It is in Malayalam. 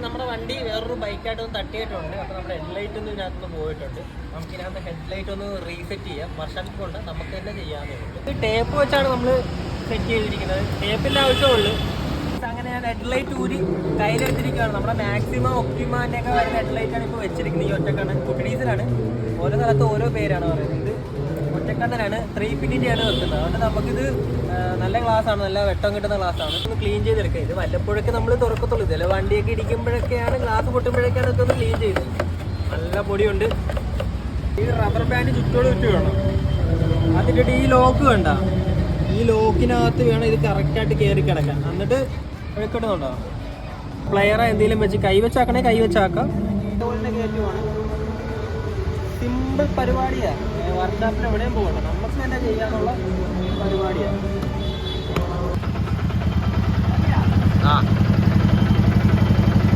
നമ്മുടെ വണ്ടി വേറൊരു ബൈക്കായിട്ടൊന്ന് തട്ടിയിട്ടുണ്ട്. അപ്പോൾ നമ്മുടെ ഹെഡ്ലൈറ്റ് ഒന്നും ഇതിനകത്തുനിന്ന് പോയിട്ടുണ്ട്. നമുക്കിതിനകത്ത് ഹെഡ്ലൈറ്റ് ഒന്ന് റീസെറ്റ് ചെയ്യാം. വർഷങ്ങൾക്ക് കൊണ്ട് നമുക്ക് തന്നെ ചെയ്യാവുന്നതുണ്ട്. ഇത് ടേപ്പ് വെച്ചാണ് നമ്മൾ സെറ്റ് ചെയ്തിരിക്കുന്നത്. ടേപ്പിൻ്റെ ആവശ്യമുള്ളൂ. അങ്ങനെ ഞാൻ ഹെഡ്ലൈറ്റ് ഊരി കയ്യിലെടുത്തിരിക്കുകയാണ്. നമ്മുടെ മാക്സിമം ഒപ്റ്റിമാൻ്റെ ഒക്കെ വരുന്ന ഹെഡ്ലൈറ്റാണ് ഇപ്പോൾ വെച്ചിരിക്കുന്നത്. ഈ ഒറ്റക്കണ്ണൻ കുട്ടി ഡീസലാണ്. ഓരോ സ്ഥലത്ത് ഓരോ പേരാണ് പറയുന്നത്. ഒറ്റക്കണ്ണനാണ് 350 ആണ് വെക്കുന്നത്. അതുകൊണ്ട് നമുക്കിത് നല്ല ഗ്ലാസ്സാണ്, നല്ല വെട്ടം കിട്ടുന്ന ഗ്ലാസ്സാണ്. ഒന്ന് ക്ലീൻ ചെയ്തെടുക്കുക. ഇത് വല്ലപ്പോഴൊക്കെ നമ്മൾ തുറക്കത്തുള്ളൂ. ഇതിൽ വണ്ടിയൊക്കെ ഇടിക്കുമ്പോഴൊക്കെയാണ്, ഗ്ലാസ് പൊട്ടുമ്പോഴൊക്കെയാണ് ഇതൊന്ന് ക്ലീൻ ചെയ്യുന്നത്. നല്ല പൊടിയുണ്ട്. ഈ റബ്ബർ ബാൻഡ് ചുറ്റോട് ചുറ്റി വേണം. അതിൻ്റെ ഈ ലോക്ക് വേണ്ട, ഈ ലോക്കിനകത്ത് വേണം ഇത് കറക്റ്റായിട്ട് കയറി കിടക്കാൻ. എന്നിട്ട് കിട്ടുന്നുണ്ടോ പ്ലെയറോ എന്തെങ്കിലും വെച്ച് കൈവച്ചാക്കണേ കൈവച്ചാക്കാം. ഇതുപോലെ കയറ്റുവാണ്. സിമ്പിൾ പരിപാടിയാണ്. വർക്ക്ഷോപ്പിൽ എവിടെയും പോകണ്ട, നമുക്ക് തന്നെ ചെയ്യാനുള്ള പരിപാടിയാണ്.